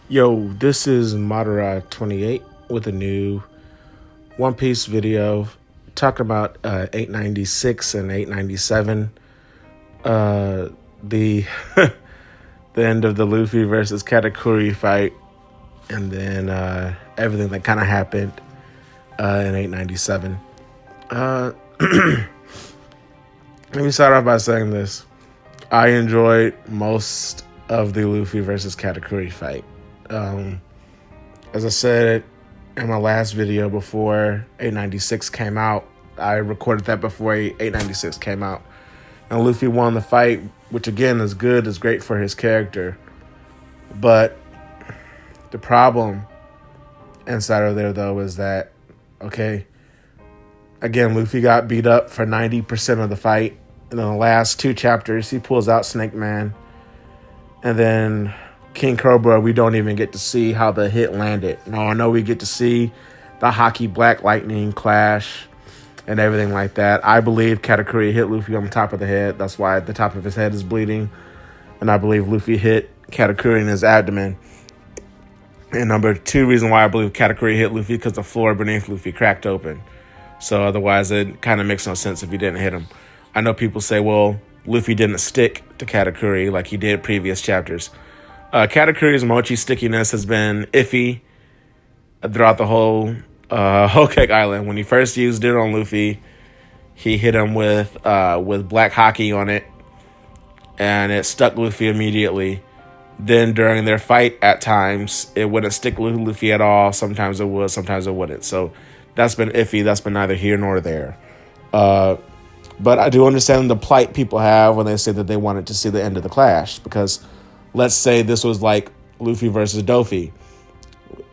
Yo, this is Madara28 with a new One Piece video talking about 896 and 897. The the end of the Luffy versus Katakuri fight, and then everything that kind of happened in 897. Let me start off by saying this. I enjoyed most of the Luffy versus Katakuri fight. As I said in my last video before 896 came out, I recorded that before 896 came out. And Luffy won the fight, which again is good, is great for his character. But the problem inside of there, though, is that, okay, again, Luffy got beat up for 90% of the fight. And in the last two chapters, he pulls out Snake Man. And then King Cobra, we don't even get to see how the hit landed. Now, I know we get to see the Haki Black Lightning clash and everything like that. I believe Katakuri hit Luffy on the top of the head. That's why the top of his head is bleeding. And I believe Luffy hit Katakuri in his abdomen. And number two reason why I believe Katakuri hit Luffy, because the floor beneath Luffy cracked open. So otherwise, it kind of makes no sense if he didn't hit him. I know people say, well, Luffy didn't stick to Katakuri like he did previous chapters. Katakuri's mochi stickiness has been iffy throughout the whole Cake Island. When he first used it on Luffy, he hit him with black Haki on it, and it stuck Luffy immediately. Then during their fight, at times, it wouldn't stick Luffy at all. Sometimes it would, sometimes it wouldn't. So that's been iffy. That's been neither here nor there. But I do understand the plight people have when they say that they wanted to see the end of the clash. Because let's say this was like Luffy versus Doffy.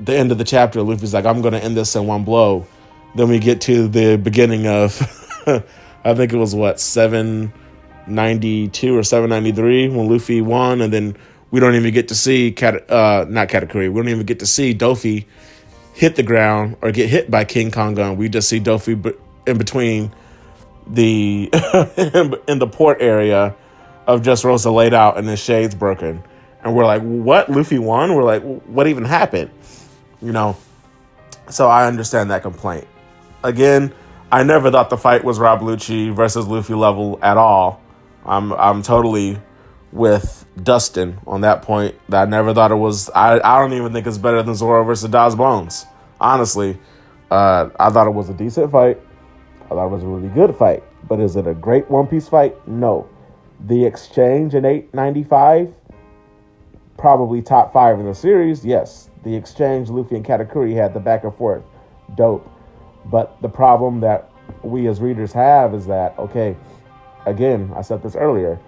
The end of the chapter, Luffy's like, I'm going to end this in one blow. Then we get to the beginning of, I think it was 792 or 793 when Luffy won. And then we don't even get to see, not Katakuri, we don't even get to see Doffy hit the ground or get hit by King Konga. We just see Doffy in between the in the port area of Just Rosa laid out and his shades broken. And we're like, what? Luffy won? We're like, what even happened? You know? So I understand that complaint. Again, I never thought the fight was Rob Lucci versus Luffy level at all. I'm totally with Dustin on that point. That I never thought it was. I don't even think it's better than Zoro versus Daz Bones. Honestly, I thought it was a decent fight. I thought it was a really good fight. But is it a great One Piece fight? No. The exchange in 895, probably top 5 in the series. Yes, the exchange Luffy and Katakuri had, the back and forth, dope. But the problem that we as readers have is that, okay, again, I said this earlier,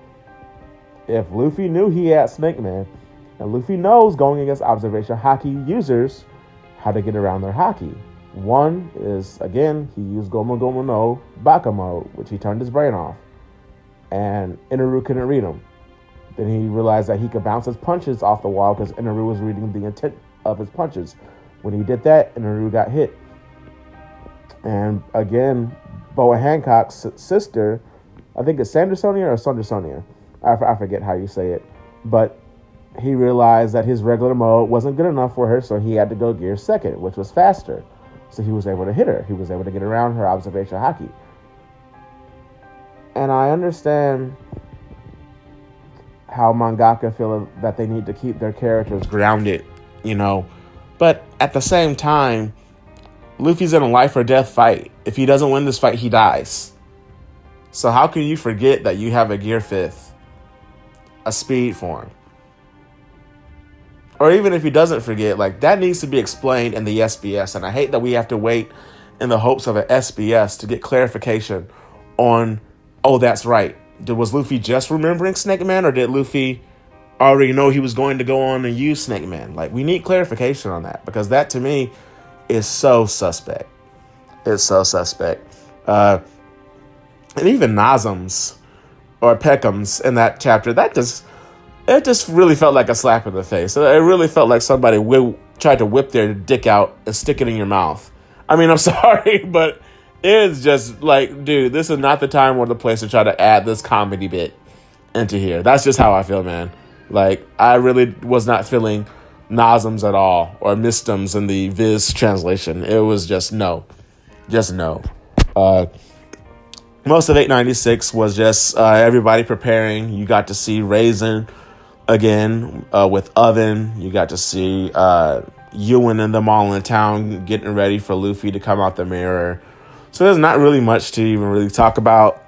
if Luffy knew he had Snake Man, and Luffy knows going against observation Haki users how to get around their Haki. One is, again, he used Gomu Gomu no Baka mode, which he turned his brain off. And Inaru couldn't read him. Then he realized that he could bounce his punches off the wall because Inaru was reading the intent of his punches. When he did that, Inaru got hit. And again, Boa Hancock's sister, I think it's Sandersonia or Sandersonia. I forget how you say it. But he realized that his regular mode wasn't good enough for her, so he had to go gear second, which was faster. So he was able to hit her. He was able to get around her observation Haki. And I understand how mangaka feel that they need to keep their characters grounded, you know. But at the same time, Luffy's in a life or death fight. If he doesn't win this fight, he dies. So how can you forget that you have a gear 5th, a speed form? Or even if he doesn't forget, like, that needs to be explained in the SBS. And I hate that we have to wait in the hopes of an SBS to get clarification on, oh, that's right. Was Luffy just remembering Snake Man, or did Luffy already know he was going to go on and use Snake Man? Like, we need clarification on that, because that, to me, is so suspect. It's so suspect. And even Nazem's or Peckham's in that chapter, it just really felt like a slap in the face. It really felt like somebody tried to whip their dick out and stick it in your mouth. I mean, I'm sorry, but it's just like, dude, this is not the time or the place to try to add this comedy bit into here. That's just how I feel, man. Like, I really was not feeling Nasms at all or misstems in the Viz translation. It was just no. Just no. Most of 896 was just everybody preparing. You got to see Raisin again with Oven. You got to see Ewan and them all in town getting ready for Luffy to come out the mirror. So there's not really much to even really talk about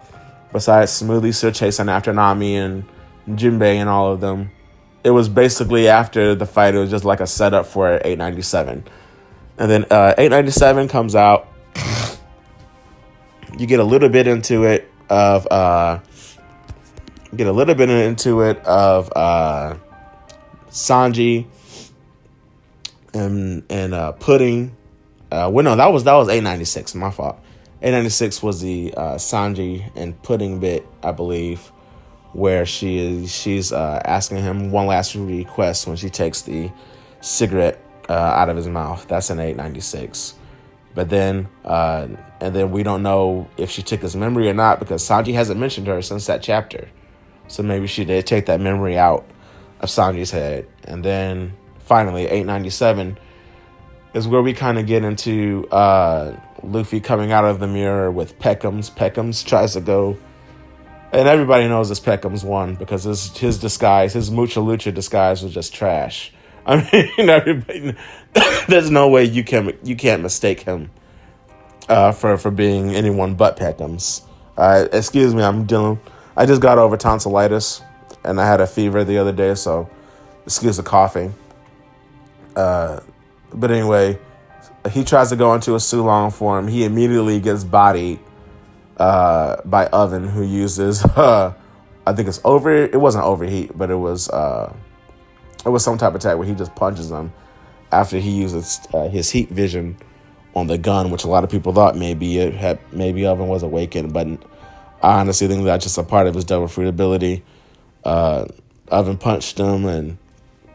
besides Smoothie still chasing after Nami and Jinbei and all of them. It was basically after the fight, it was just like a setup for 897. And then 897 comes out. You get a little bit into it of Sanji and Pudding. Well, no, that was 896. My fault. 896 was the Sanji and Pudding bit, I believe, where she's asking him one last request when she takes the cigarette out of his mouth. That's in 896. But then, and then we don't know if she took his memory or not because Sanji hasn't mentioned her since that chapter. So maybe she did take that memory out of Sanji's head. And then finally, 897 is where we kind of get into Luffy coming out of the mirror with Peckham's. Peckham's tries to go, and everybody knows it's Peckham's one because his disguise, his Mucha Lucha disguise was just trash. I mean, everybody, there's no way you can't mistake him for being anyone but Peckham's. Excuse me, I just got over tonsillitis and I had a fever the other day, so excuse the coughing. But anyway, he tries to go into a Sulong form. He immediately gets bodied by Oven, who uses I think it wasn't overheat, but it was some type of attack where he just punches him after he uses his heat vision on the gun, which a lot of people thought maybe Oven was awakened, but I honestly think that's just a part of his Devil Fruit ability. Oven punched him and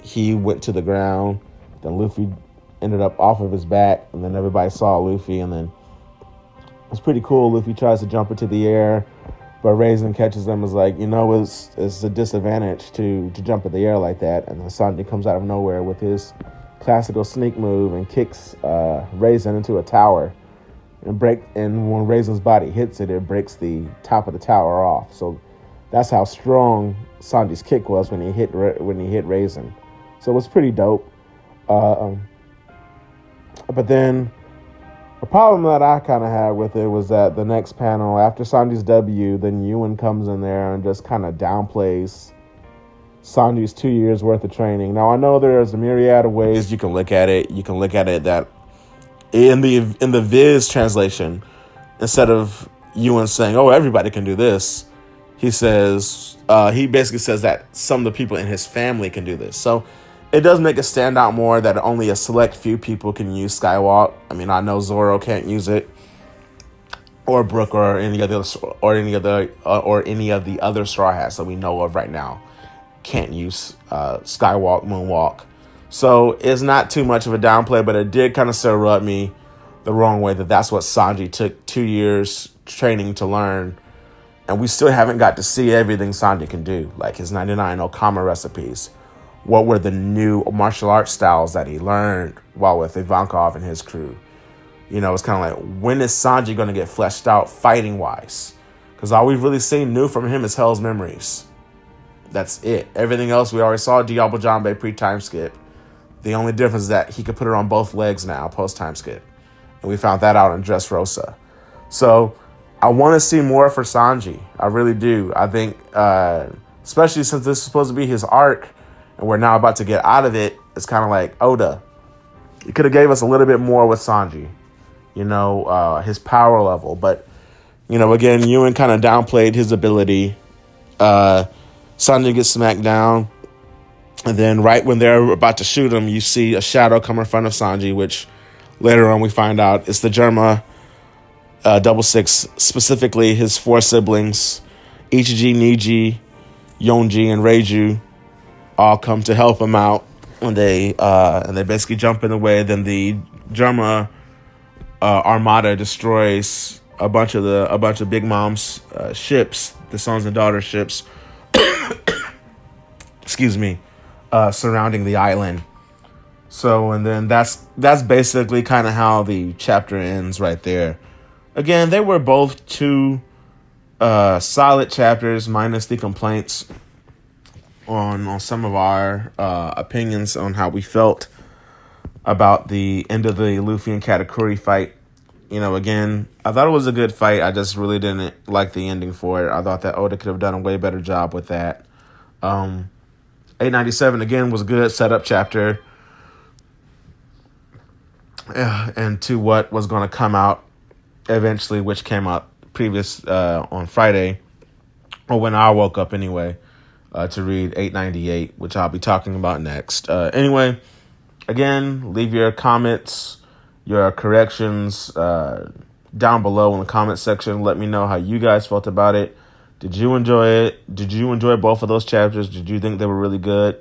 he went to the ground. Then Luffy ended up off of his back, and then everybody saw Luffy, and then it's pretty cool. Luffy tries to jump into the air, but Raisin catches him. Is like, it's a disadvantage to jump in the air like that. And then Sanji comes out of nowhere with his classical sneak move and kicks Raisin into a tower, and when Raisin's body hits it, it breaks the top of the tower off. So that's how strong Sanji's kick was when he hit Raisin. So it was pretty dope. But then the problem that I kind of had with it was that the next panel, after Sanji's W, then Ewan comes in there and just kind of downplays Sanji's 2 years worth of training. Now, I know there's a myriad of ways you can look at it. You can look at it that in the Viz translation, instead of Ewan saying, "Oh, everybody can do this," he basically says that some of the people in his family can do this. So it does make it stand out more that only a select few people can use Skywalk. I mean, I know Zoro can't use it, or Brook, or any of the other Straw Hats that we know of right now can't use Skywalk, Moonwalk. So it's not too much of a downplay, but it did kind of still rub me the wrong way that that's what Sanji took 2 years training to learn, and we still haven't got to see everything Sanji can do, like his 99 Okama recipes. What were the new martial arts styles that he learned while with Ivankov and his crew? It's kind of like, when is Sanji going to get fleshed out fighting-wise? Because all we've really seen new from him is Hell's Memories. That's it. Everything else, we already saw Diablo Jambe pre-time skip. The only difference is that he could put it on both legs now, post-time skip. And we found that out in Dressrosa. So I want to see more for Sanji. I really do. I think, especially since this is supposed to be his arc, and we're now about to get out of it, it's kind of like, Oda, you could have gave us a little bit more with Sanji, his power level. But, again, Ewan kind of downplayed his ability. Sanji gets smacked down. And then right when they're about to shoot him, you see a shadow come in front of Sanji, which later on we find out it's the Germa 66, specifically his 4 siblings, Ichiji, Niji, Yonji, and Reiju, all come to help him out when they basically jump in the way. Then the Germa armada destroys a bunch of Big Mom's ships, the sons and daughters ships. Excuse me, surrounding the island. So, and then that's basically kind of how the chapter ends right there. Again, they were both two solid chapters, minus the complaints on some of our opinions on how we felt about the end of the Luffy and Katakuri fight. Again, I thought it was a good fight. I just really didn't like the ending for it. I thought that Oda could have done a way better job with that. 897 again was a good setup chapter, and to what was going to come out eventually, which came out previous on Friday, or when I woke up anyway, to read 898, which I'll be talking about next. Anyway, again, leave your comments, your corrections down below in the comment section. Let me know how you guys felt about it. Did you enjoy it? Did you enjoy both of those chapters? Did you think they were really good?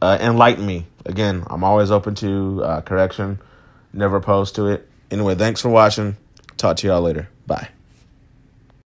Enlighten me. Again, I'm always open to correction. Never opposed to it. Anyway, thanks for watching. Talk to y'all later. Bye.